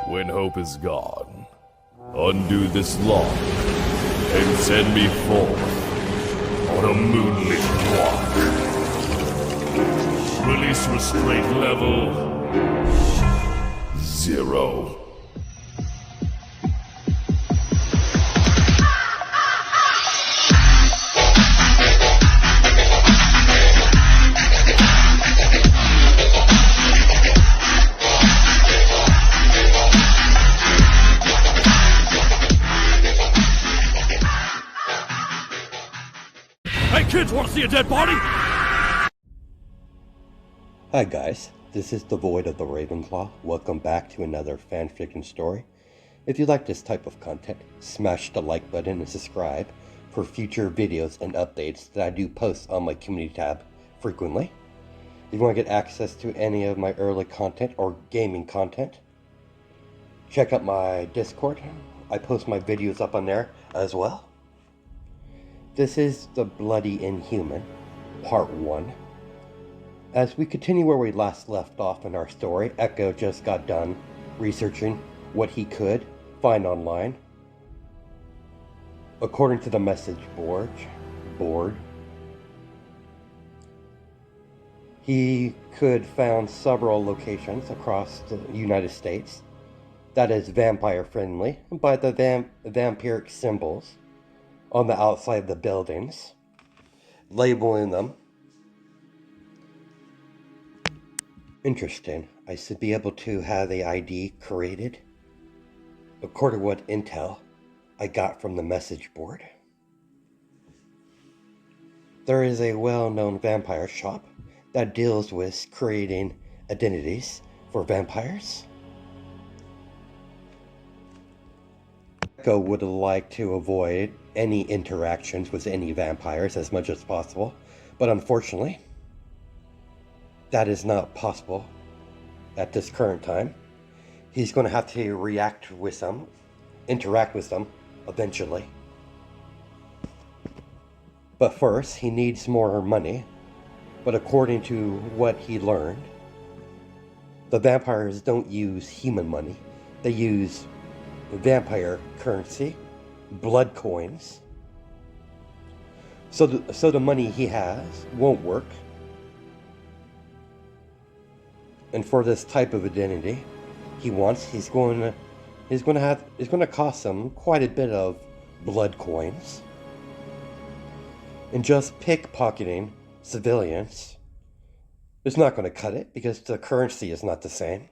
When hope is gone, undo this lock and send me forth on a moonlit walk. Release restraint level 0. Hey kids, wanna see a dead body? Hi guys, this is the Void of the Ravenclaw. Welcome back to another fanfiction story. If you like this type of content, smash the like button and subscribe for future videos and updates that I do post on my community tab frequently. If you want to get access to any of my early content or gaming content, check out my Discord. I post my videos up on there as well. This is the Bloody Inhuman, Part 1. As we continue where we last left off in our story, Echo just got done researching what he could find online. According to the message board, he could found several locations across the United States that is vampire friendly by the vampiric symbols on the outside of the buildings, labeling them. Interesting. I should be able to have the ID created according to what intel I got from the message board. There is a well-known vampire shop that deals with creating identities for vampires. Echo would like to avoid any interactions with any vampires as much as possible, but unfortunately, that is not possible at this current time. He's going to have to interact with them eventually. But first, he needs more money. But according to what he learned, the vampires don't use human money. They use vampire currency, blood coins. So the money he has won't work. And for this type of identity he wants, he's going to cost him quite a bit of blood coins. And just pickpocketing civilians is not going to cut it because the currency is not the same.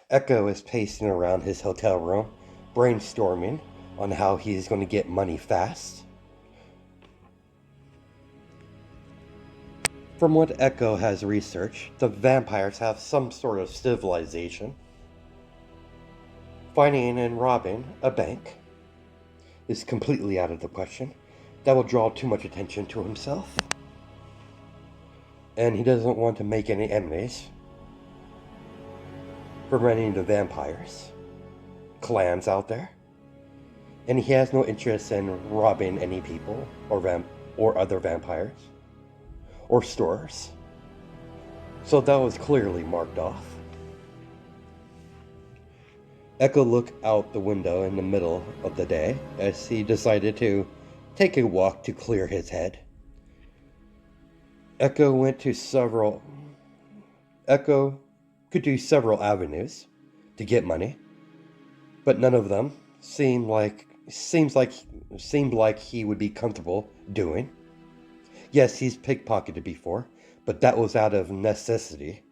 Echo is pacing around his hotel room, brainstorming on how he's going to get money fast. From what Echo has researched, the vampires have some sort of civilization. Finding and robbing a bank is completely out of the question. That will draw too much attention to himself. And he doesn't want to make any enemies from running into vampires, clans out there. And he has no interest in robbing any people or other vampires or stores. So that was clearly marked off. Echo looked out the window in the middle of the day as he decided to take a walk to clear his head. Echo could do several avenues to get money, but none of them seemed like he would be comfortable doing. Yes, he's pickpocketed before, but that was out of necessity.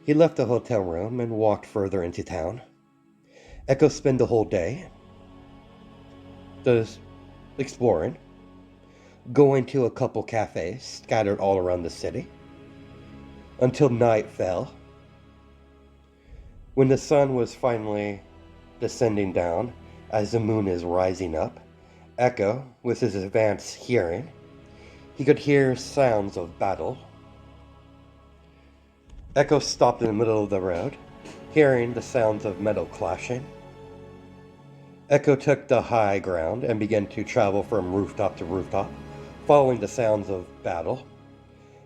He left the hotel room and walked further into town. Echo spent the whole day just exploring, going to a couple cafes scattered all around the city, until night fell. When the sun was finally descending down as the moon is rising up, Echo, with his advanced hearing, he could hear sounds of battle. Echo stopped in the middle of the road, hearing the sounds of metal clashing. Echo took the high ground and began to travel from rooftop to rooftop, following the sounds of battle.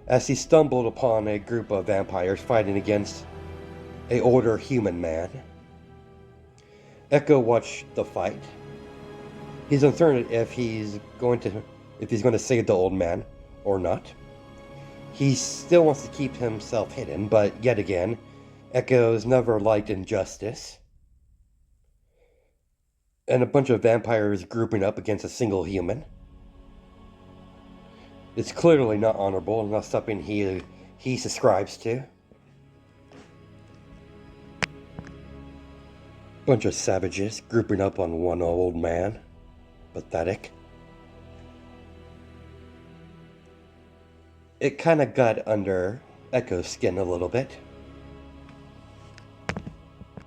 As he stumbled upon a group of vampires fighting against an older human man. Echo watched the fight. He's uncertain if he's going to save the old man or not. He still wants to keep himself hidden, but yet again, Echo's never liked injustice. And a bunch of vampires grouping up against a single human. It's clearly not honorable and not something he subscribes to. Bunch of savages grouping up on one old man. Pathetic. It kind of got under Echo's skin a little bit.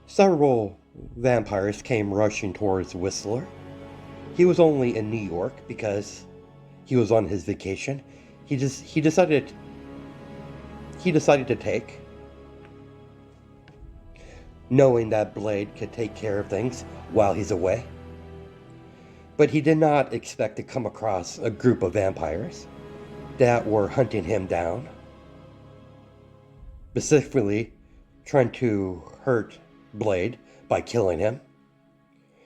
Several vampires came rushing towards Whistler. He was only in New York because he was on his vacation. He decided to take, knowing that Blade could take care of things while he's away. But he did not expect to come across a group of vampires that were hunting him down, specifically trying to hurt Blade by killing him.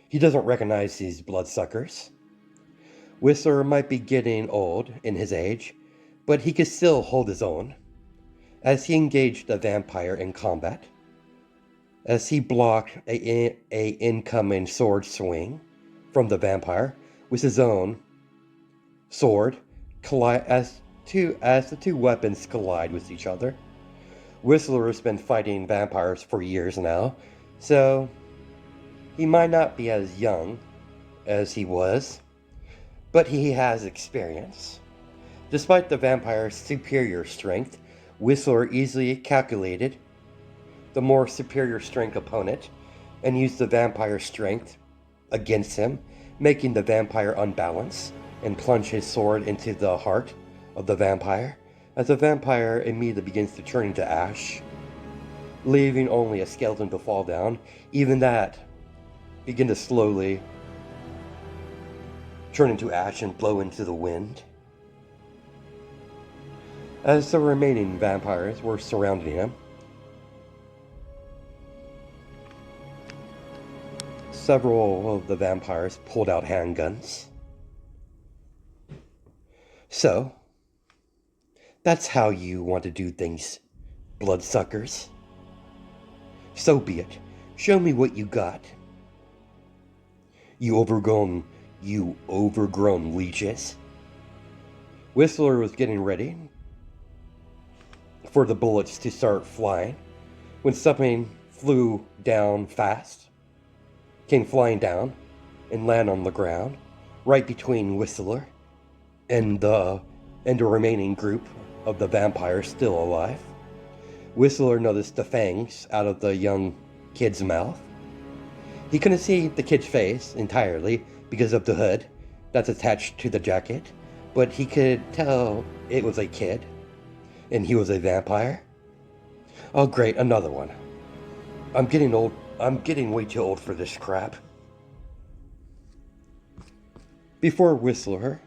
He doesn't recognize these bloodsuckers. Whistler might be getting old in his age, but he could still hold his own, as he engaged a vampire in combat, as he blocked a incoming sword swing from the vampire with his own sword, as the two weapons collide with each other. Whistler has been fighting vampires for years now, so he might not be as young as he was, but he has experience. Despite the vampire's superior strength, Whistler easily calculated the more superior strength opponent and used the vampire's strength against him, making the vampire unbalanced and plunge his sword into the heart of the vampire, as the vampire immediately begins to turn into ash, leaving only a skeleton to fall down. Even that began to slowly turn into ash and blow into the wind. As the remaining vampires were surrounding him, several of the vampires pulled out handguns. So, that's how you want to do things, bloodsuckers. So be it. Show me what you got. You overgrown leeches. Whistler was getting ready for the bullets to start flying when something flew down fast, came flying down and landed on the ground right between Whistler and the remaining group of the vampires still alive. Whistler noticed the fangs out of the young kid's mouth. He couldn't see the kid's face entirely because of the hood that's attached to the jacket, but he could tell it was a kid, and he was a vampire. Oh great, another one. I'm getting old. I'm getting way too old for this crap. Before Whistler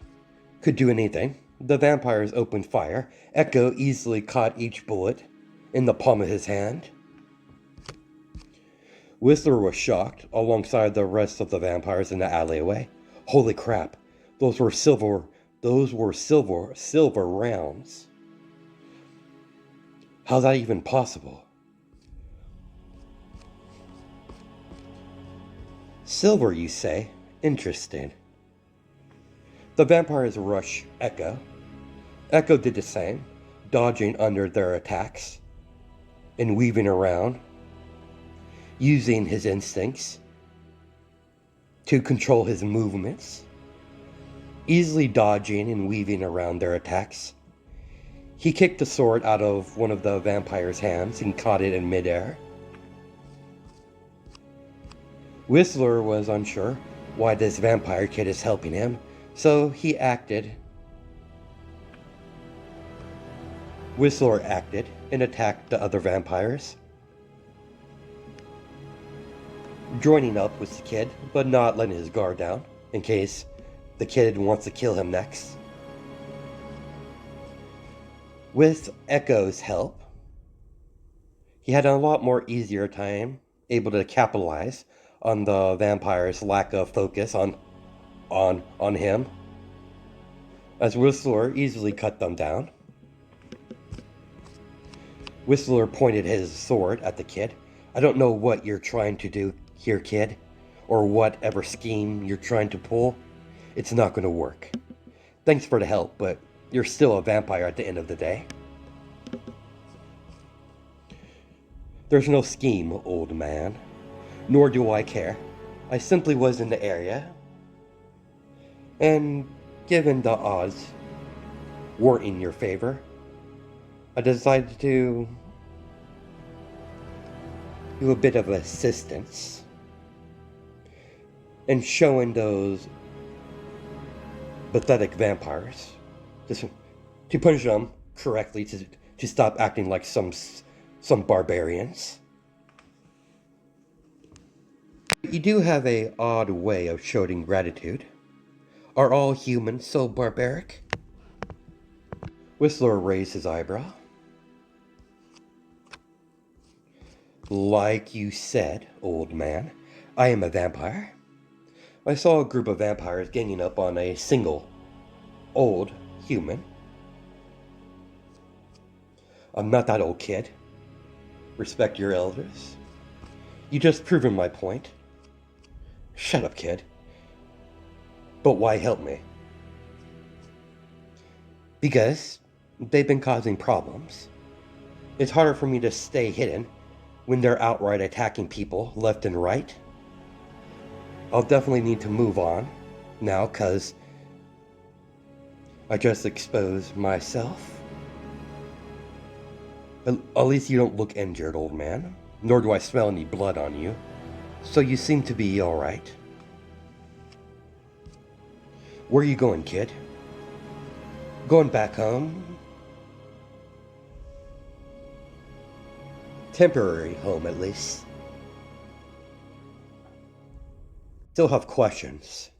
could do anything, the vampires opened fire. Echo easily caught each bullet in the palm of his hand. Whistler was shocked alongside the rest of the vampires in the alleyway. Holy crap, those were silver rounds. How's that even possible? Silver, you say? Interesting. The vampires rushed Echo. Echo did the same, dodging under their attacks and weaving around, using his instincts to control his movements, easily dodging and weaving around their attacks. He kicked the sword out of one of the vampire's hands and caught it in midair. Whistler was unsure why this vampire kid is helping him, so he acted. Whistler acted and attacked the other vampires, joining up with the kid, but not letting his guard down, in case the kid wants to kill him next. With Echo's help, He had a lot more easier time able to capitalize on the vampire's lack of focus on him, as Whistler easily cut them down. Whistler pointed his sword at the kid. I don't know what you're trying to do here, kid, or whatever scheme you're trying to pull. It's not going to work. Thanks for the help, but you're still a vampire at the end of the day. There's no scheme, old man. Nor do I care. I simply was in the area, and given the odds weren't in your favor, I decided to do a bit of assistance in showing those pathetic vampires to punish them correctly, to stop acting like some barbarians. You do have a odd way of showing gratitude. Are all humans so barbaric? Whistler raised his eyebrow. Like you said, old man, I am a vampire. I saw a group of vampires ganging up on a single old human. I'm not that old, kid. Respect your elders. You just proven my point. Shut up, kid. But why help me? Because they've been causing problems. It's harder for me to stay hidden when they're outright attacking people left and right. I'll definitely need to move on now, cause I just exposed myself. At least you don't look injured, old man. Nor do I smell any blood on you. So you seem to be alright. Where are you going, kid? Going back home? Temporary home, at least. Still have questions.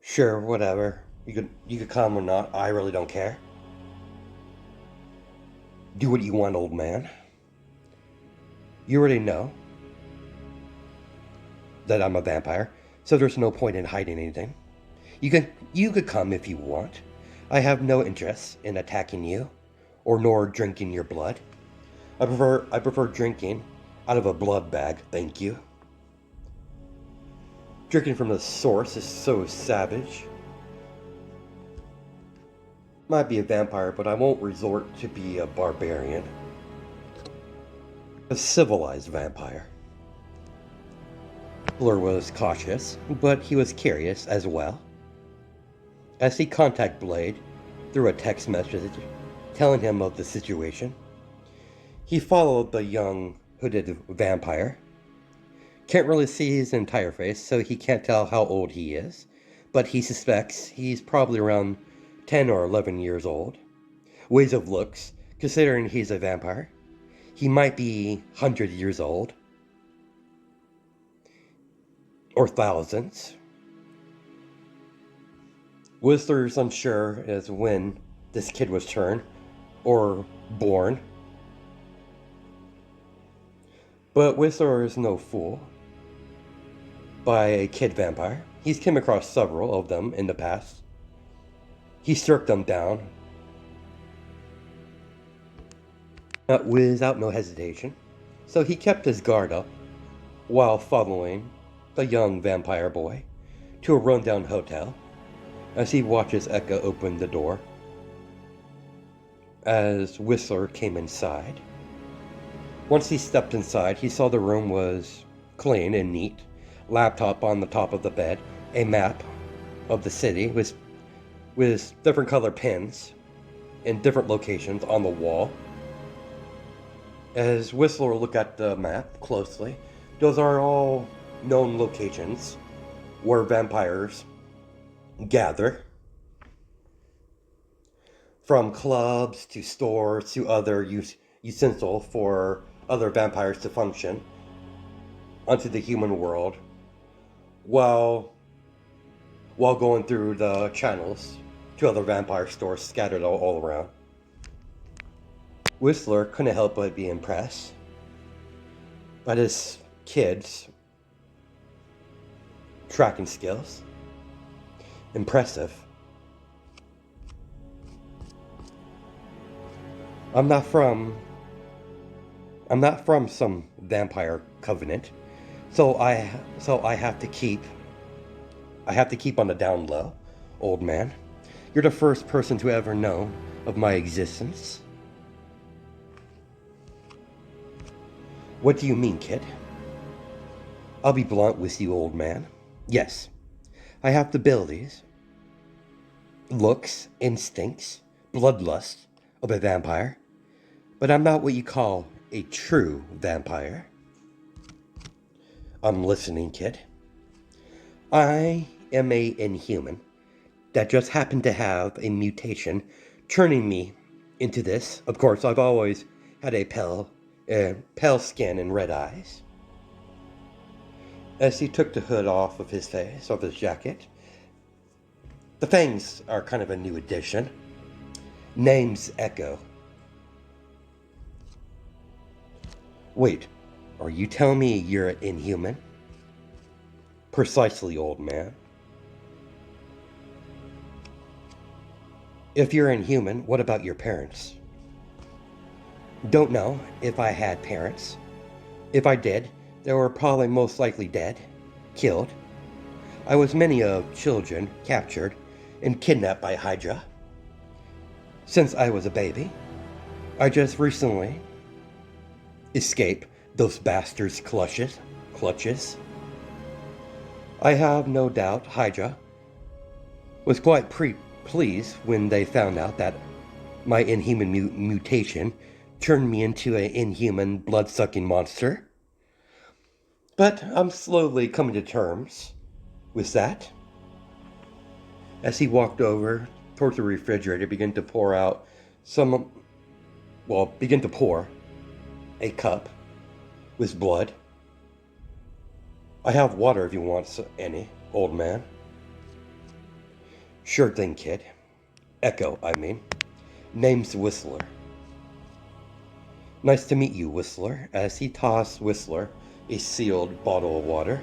Sure, whatever. You could come or not. I really don't care. Do what you want, old man. You already know that I'm a vampire, so there's no point in hiding anything. You could come if you want. I have no interest in attacking you, or nor drinking your blood. I prefer drinking out of a blood bag, thank you. Drinking from the source is so savage. Might be a vampire, but I won't resort to be a barbarian. A civilized vampire. Blur was cautious, but he was curious as well. As he contacted Blade through a text message telling him of the situation, he followed the young hooded vampire. Can't really see his entire face, so he can't tell how old he is, but he suspects he's probably around 10 or 11 years old. Ways of looks, considering he's a vampire, he might be 100 years old. Or thousands. Whistler's unsure as when this kid was turned, or born. But Whistler is no fool. By a kid vampire. He's come across several of them in the past. He struck them down without no hesitation, so he kept his guard up while following the young vampire boy to a rundown hotel as he watches Eka open the door. As Whistler came inside, once he stepped inside, he saw the room was clean and neat. Laptop on the top of the bed, a map of the city with different color pins in different locations on the wall. As Whistler looked at the map closely, those are all known locations where vampires gather. From clubs to stores to other utensils for other vampires to function onto the human world while going through the channels to other vampire stores scattered all around. Whistler couldn't help but be impressed by this kid's tracking skills. Impressive. I'm not from some vampire covenant, so I have to keep on the down low, old man. You're the first person to ever know of my existence. What do you mean, kid? I'll be blunt with you, old man. Yes, I have the abilities, looks, instincts, bloodlust of a vampire, but I'm not what you call a true vampire. I'm listening, kid. I am a inhuman that just happened to have a mutation turning me into this. Of course, I've always had a pale skin and red eyes. As he took the hood off of his face, of his jacket, the fangs are kind of a new addition. Name's Echo. Wait, are you telling me you're an inhuman? Precisely, old man. If you're inhuman, what about your parents? Don't know if I had parents. If I did, they were probably most likely dead, killed. I was many of children captured and kidnapped by Hydra. Since I was a baby, I just recently escaped those bastards' clutches. I have no doubt Hydra was quite pleased when they found out that my inhuman mutation turned me into an inhuman blood-sucking monster. But I'm slowly coming to terms with that. As he walked over towards the refrigerator, began to pour a cup with blood. I have water if you want any, old man. Sure thing, kid. Echo, I mean. Name's Whistler. Nice to meet you, Whistler, as he tossed Whistler a sealed bottle of water.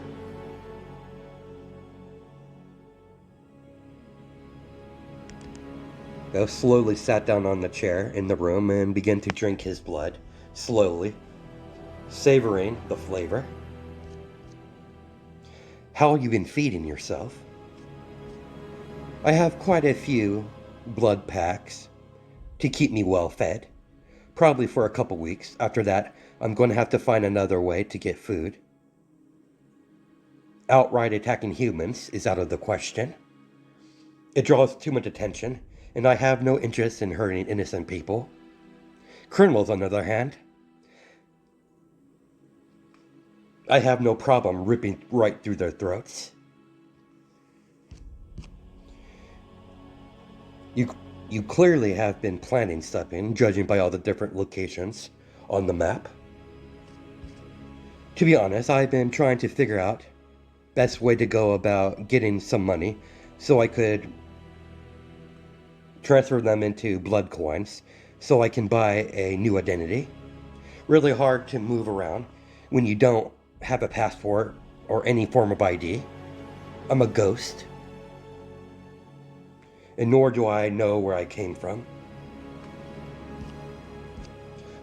Now slowly sat down on the chair in the room and began to drink his blood, slowly, savoring the flavor. How have you been feeding yourself? I have quite a few blood packs to keep me well fed. Probably for a couple weeks. After that, I'm going to have to find another way to get food. Outright attacking humans is out of the question. It draws too much attention, and I have no interest in hurting innocent people. Criminals, on the other hand, I have no problem ripping right through their throats. You clearly have been planning something, judging by all the different locations on the map. To be honest, I've been trying to figure out best way to go about getting some money so I could transfer them into blood coins so I can buy a new identity. Really hard to move around when you don't have a passport or any form of ID. I'm a ghost. And nor do I know where I came from.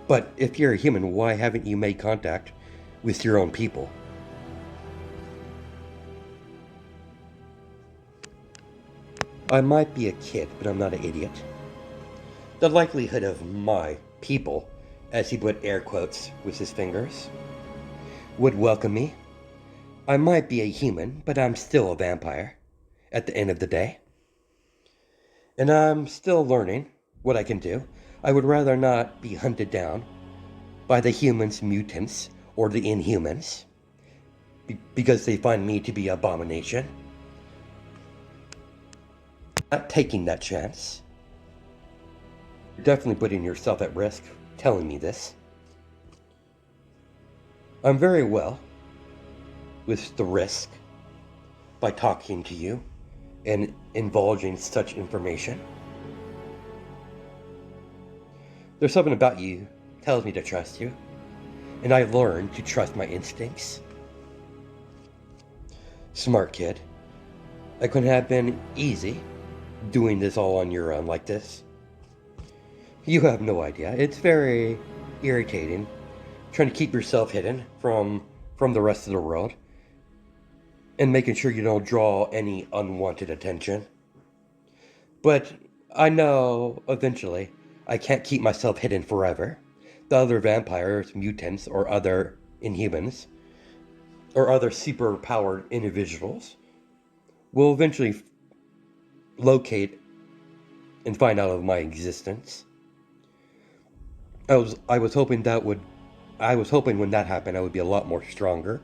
But if you're a human, why haven't you made contact with your own people? I might be a kid, but I'm not an idiot. The likelihood of my people, as he put air quotes with his fingers, would welcome me. I might be a human, but I'm still a vampire at the end of the day. And I'm still learning what I can do. I would rather not be hunted down by the humans, mutants, or the inhumans, because they find me to be an abomination. Not taking that chance. You're definitely putting yourself at risk telling me this. I'm very well with the risk by talking to you and indulging such information. There's something about you tells me to trust you, and I learned to trust my instincts. Smart kid. It couldn't have been easy doing this all on your own like this. You have no idea. It's very irritating trying to keep yourself hidden from the rest of the world and making sure you don't draw any unwanted attention. But I know eventually I can't keep myself hidden forever. The other vampires, mutants, or other inhumans, or other super-powered individuals will eventually locate and find out of my existence. I was hoping when that happened I would be a lot more stronger.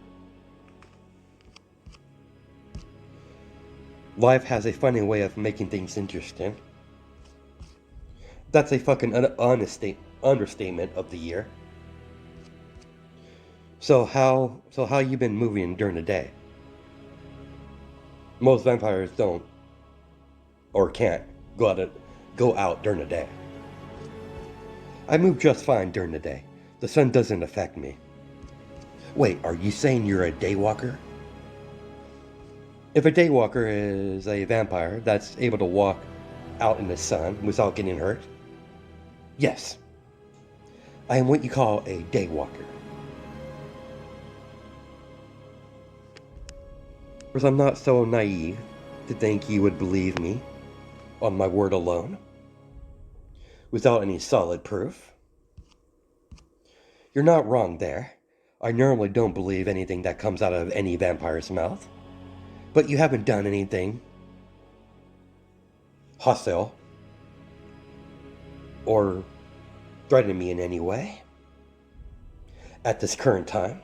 Life has a funny way of making things interesting. That's a fucking understatement of the year. So how you been moving during the day? Most vampires don't or can't go out during the day. I move just fine during the day. The sun doesn't affect me. Wait, are you saying you're a daywalker? If a daywalker is a vampire that's able to walk out in the sun without getting hurt, yes, I am what you call a daywalker. Of course, I'm not so naive to think you would believe me on my word alone, without any solid proof. You're not wrong there. I normally don't believe anything that comes out of any vampire's mouth. But you haven't done anything hostile or threatened me in any way at this current time.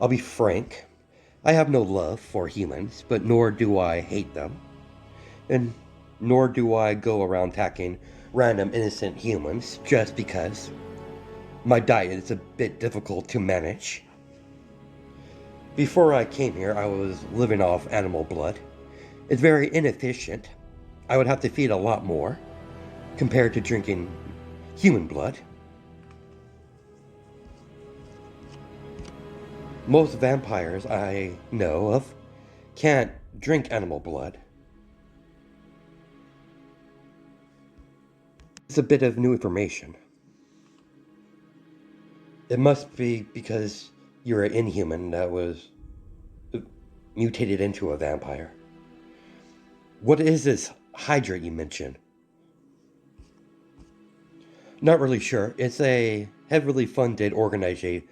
I'll be frank. I have no love for humans, but nor do I hate them. And nor do I go around attacking random innocent humans just because. My diet is a bit difficult to manage. Before I came here, I was living off animal blood. It's very inefficient. I would have to feed a lot more compared to drinking human blood. Most vampires I know of can't drink animal blood. It's a bit of new information. It must be because you're an inhuman that was mutated into a vampire. What is this Hydra you mentioned? Not really sure. It's a heavily funded organization.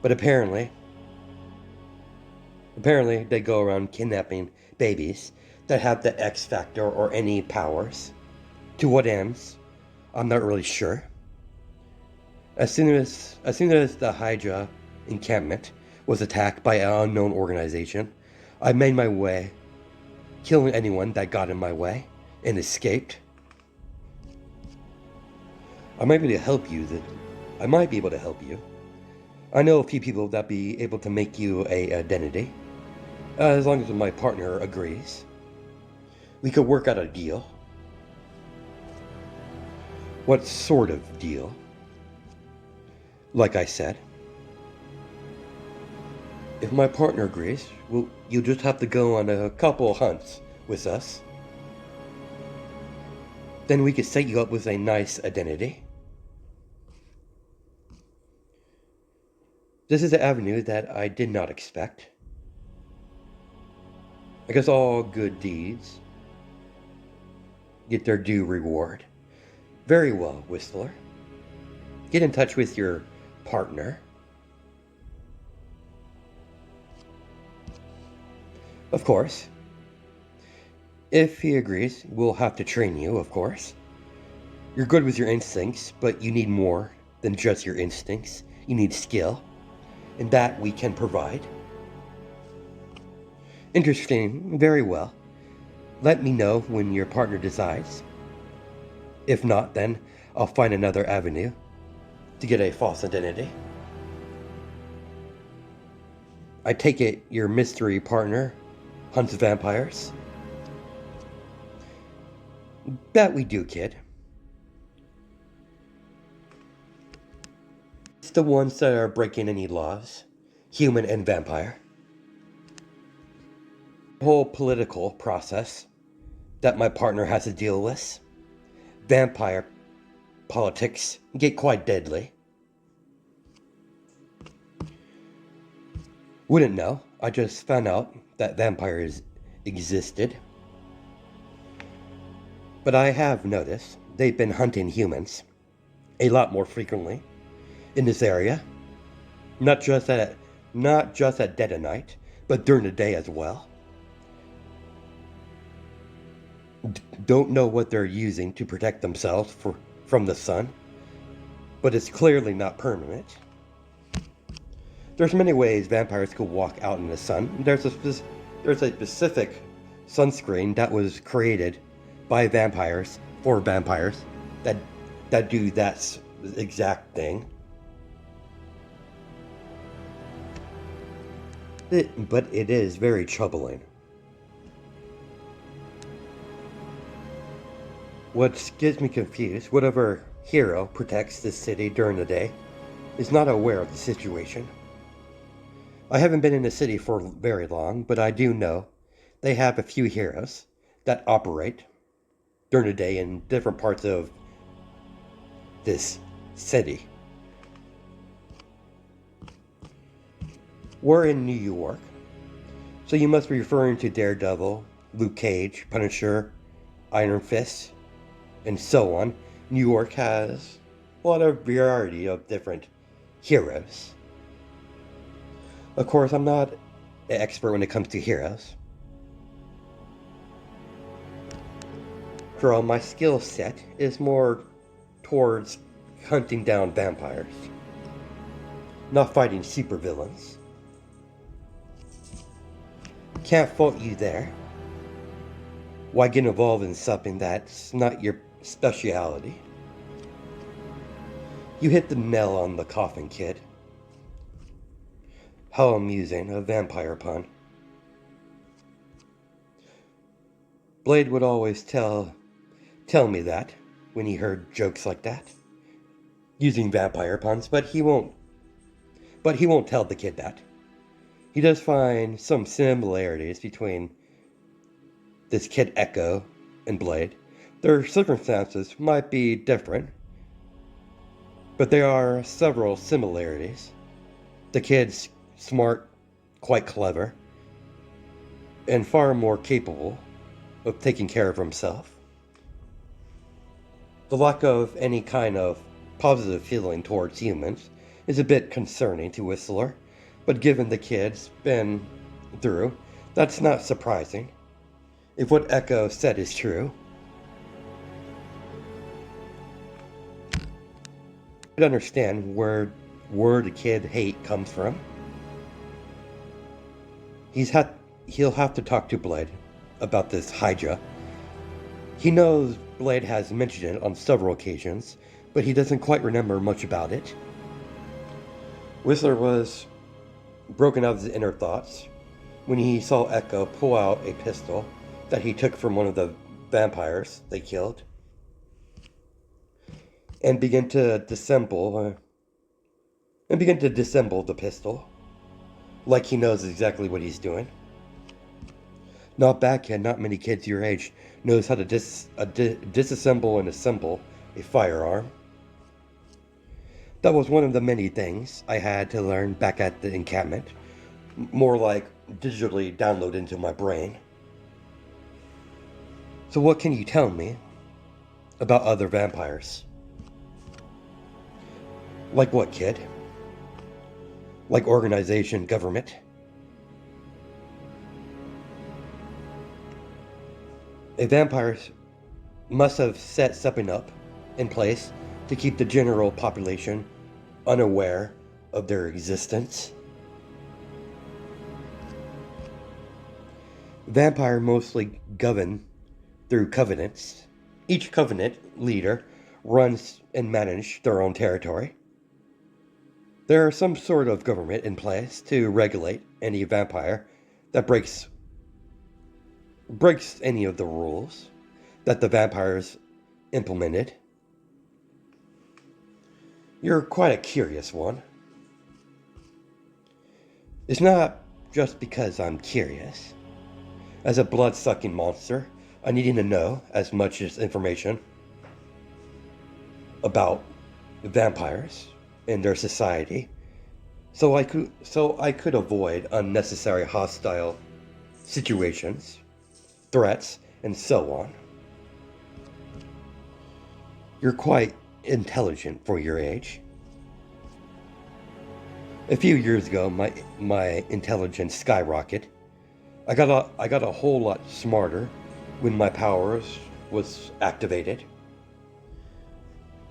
But apparently they go around kidnapping babies that have the X factor or any powers. To what ends? I'm not really sure. As soon as the Hydra encampment was attacked by an unknown organization, I made my way, killing anyone that got in my way, and escaped. I might be able to help you. I know a few people that be able to make you a identity, as long as my partner agrees. We could work out a deal. What sort of deal? Like I said, if my partner agrees, well, you'll just have to go on a couple hunts with us. Then we could set you up with a nice identity. This is an avenue that I did not expect. I guess all good deeds get their due reward. Very well, Whistler. Get in touch with your partner. Of course. If he agrees, we'll have to train you, of course. You're good with your instincts, but you need more than just your instincts. You need skill, and that we can provide. Interesting. Very well. Let me know when your partner decides. If not, then I'll find another avenue to get a false identity. I take it your mystery partner hunts vampires? Bet we do, kid. It's the ones that are breaking any laws, human and vampire. The whole political process that my partner has to deal with. Vampire politics get quite deadly. Wouldn't know. I just found out that vampires existed. But I have noticed they've been hunting humans a lot more frequently in this area. Not just at dead of night, but during the day as well. Don't know what they're using to protect themselves from the sun, but it's clearly not permanent. There's many ways vampires could walk out in the sun. There's a specific sunscreen that was created by vampires for vampires that do that exact thing. But it is very troubling. What gets me confused, whatever hero protects this city during the day is not aware of the situation. I haven't been in the city for very long, but I do know they have a few heroes that operate during the day in different parts of this city. We're in New York, so you must be referring to Daredevil, Luke Cage, Punisher, Iron Fist, and so on. New York has a lot of variety of different heroes. Of course, I'm not an expert when it comes to heroes. After all, my skill set is more towards hunting down vampires, not fighting supervillains. Can't fault you there. Why get involved in something that's not your speciality? You hit the nail on the coffin, kid. How amusing, a vampire pun. Blade would always tell me that when he heard jokes like that, using vampire puns, but he won't tell the kid that. He does find some similarities between this kid Echo and Blade. Their circumstances might be different, but there are several similarities. The kid's smart, quite clever, and far more capable of taking care of himself. The lack of any kind of positive feeling towards humans is a bit concerning to Whistler, but given the kid's been through, that's not surprising. If what Echo said is true, I understand where the kid hate comes from. He'll have to talk to Blade about this Hydra. He knows Blade has mentioned it on several occasions, but he doesn't quite remember much about it. Whistler was broken out of his inner thoughts when he saw Echo pull out a pistol that he took from one of the vampires they killed and begin to disassemble the pistol, like he knows exactly what he's doing. Not bad, kid. Not many kids your age knows how to disassemble and assemble a firearm. That was one of the many things I had to learn back at the encampment, more like digitally download into my brain. So what can you tell me about other vampires? Like what, kid? Like organization, government? A vampire must have set something up in place to keep the general population unaware of their existence. Vampire mostly govern through covenants. Each covenant leader runs and manages their own territory. There is some sort of government in place to regulate any vampire that breaks any of the rules. that the vampires implemented. You're quite a curious one. It's not just because I'm curious. As a blood-sucking monster, I needing to know as much as information about vampires and their society, so I could avoid unnecessary hostile situations, threats, and so on. You're quite intelligent for your age. A few years ago, my intelligence skyrocketed. I got a whole lot smarter when my powers was activated.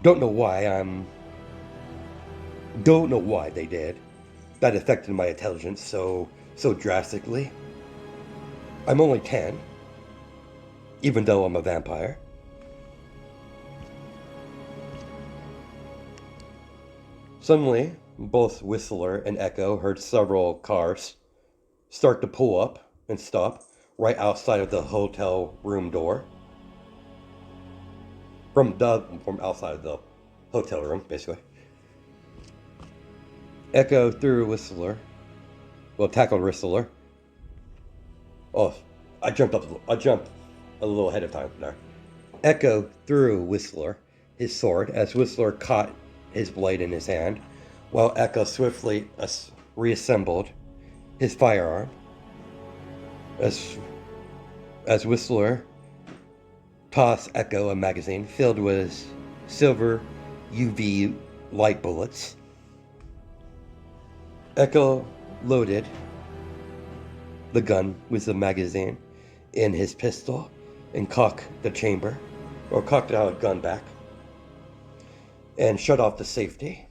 Don't know why they did. That affected my intelligence so drastically. I'm only 10, even though I'm a vampire. Suddenly, both Whistler and Echo heard several cars start to pull up and stop right outside of the hotel room door. From outside of the hotel room, basically. Echo threw Whistler. Well, tackled Whistler. Oh, I jumped a little ahead of time there. Echo threw Whistler his sword as Whistler caught his blade in his hand, while Echo swiftly reassembled his firearm. As Whistler tossed Echo a magazine filled with silver UV light bullets. Echo loaded the gun with the magazine in his pistol and cocked our gun back, and shut off the safety.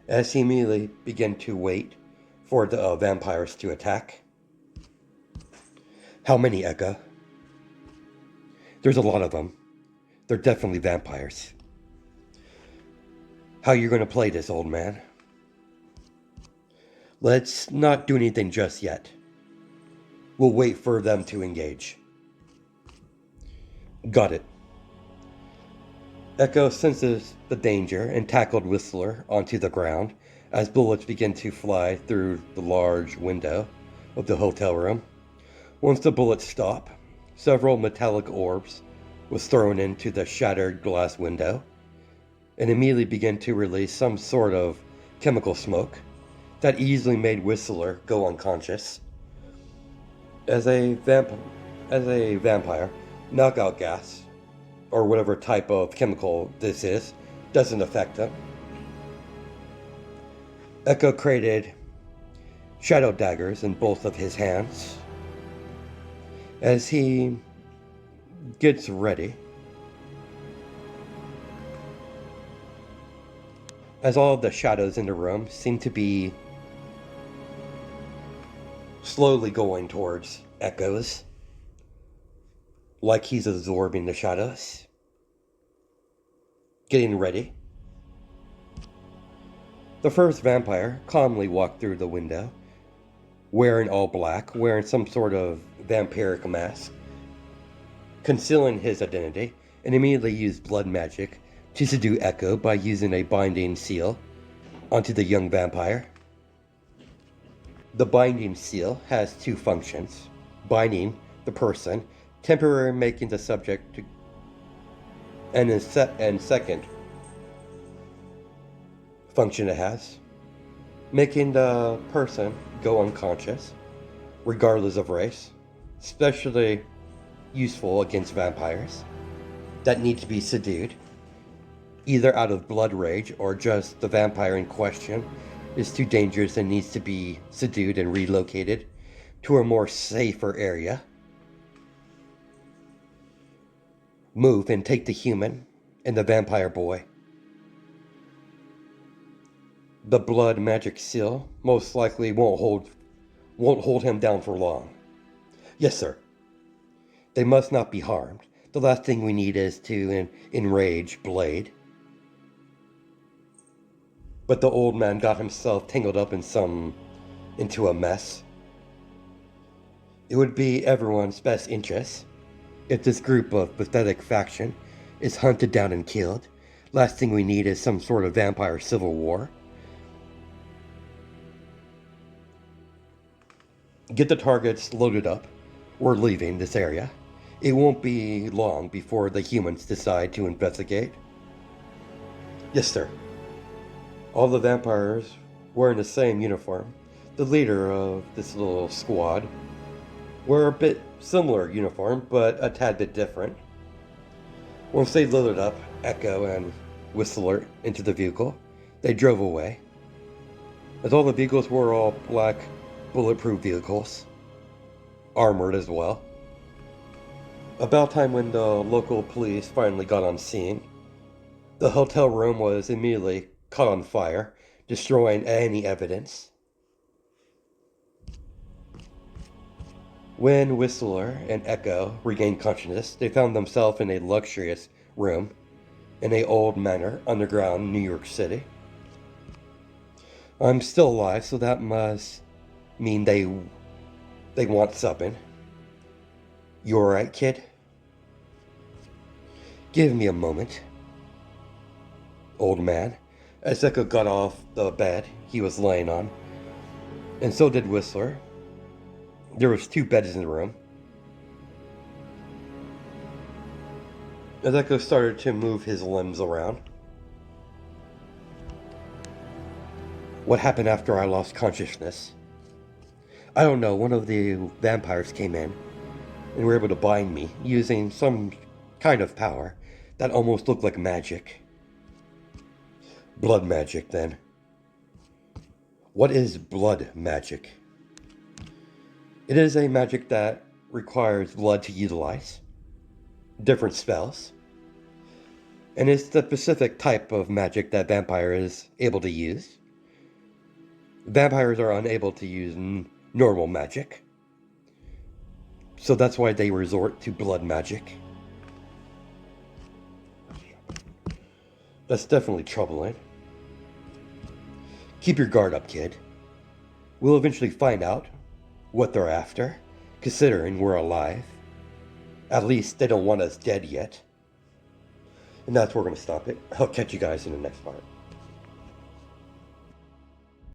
As he immediately began to wait for the vampires to attack. How many, Echo? There's a lot of them. They're definitely vampires. How you gonna play this, old man? Let's not do anything just yet. We'll wait for them to engage. Got it. Echo senses the danger and tackled Whistler onto the ground as bullets begin to fly through the large window of the hotel room. Once the bullets stop, several metallic orbs was thrown into the shattered glass window and immediately began to release some sort of chemical smoke that easily made Whistler go unconscious. As a vampire, knockout gas, or whatever type of chemical this is, doesn't affect him. Echo created shadow daggers in both of his hands. As he gets ready, as all of the shadows in the room seem to be slowly going towards Echo's, like he's absorbing the shadows. Getting ready. The first vampire calmly walked through the window, wearing all black, wearing some sort of vampiric mask, concealing his identity, and immediately used blood magic to subdue Echo by using a binding seal onto the young vampire. The binding seal has two functions: binding the person, temporarily making the subject to, and second function it has, making the person go unconscious, regardless of race, especially useful against vampires that need to be subdued, either out of blood rage or just the vampire in question is too dangerous and needs to be subdued and relocated to a more safer area. Move and take the human and the vampire boy. The blood magic seal most likely won't hold him down for long. Yes, sir. They must not be harmed. The last thing we need is to enrage Blade. But the old man got himself tangled up into a mess. It would be everyone's best interest If this group of pathetic faction is hunted down and killed, last thing we need is some sort of vampire civil war. Get the targets loaded up. We're leaving this area. It won't be long before the humans decide to investigate. Yes, sir. All the vampires wearing the same uniform. The leader of this little squad wear a bit similar uniform, but a tad bit different. Once they loaded up Echo and Whistler into the vehicle, they drove away. As all the vehicles were all black, bulletproof vehicles, armored as well. About time when the local police finally got on scene, the hotel room was immediately caught on fire, destroying any evidence. When Whistler and Echo regained consciousness, they found themselves in a luxurious room in a old manor underground New York City. I'm still alive, so that must mean they want something. You alright, kid? Give me a moment. Old man. As Echo got off the bed he was laying on, and so did Whistler. There was 2 beds in the room. As Echo started to move his limbs around. What happened after I lost consciousness? I don't know, one of the vampires came in and were able to bind me using some kind of power that almost looked like magic. Blood magic, then. What is blood magic? It is a magic that requires blood to utilize different spells, and it's the specific type of magic that vampire is able to use. Vampires are unable to use normal magic, so that's why they resort to blood magic. That's definitely troubling. Keep your guard up, kid. We'll eventually find out what they're after, considering we're alive. At least they don't want us dead yet. And that's where we're going to stop it. I'll catch you guys in the next part.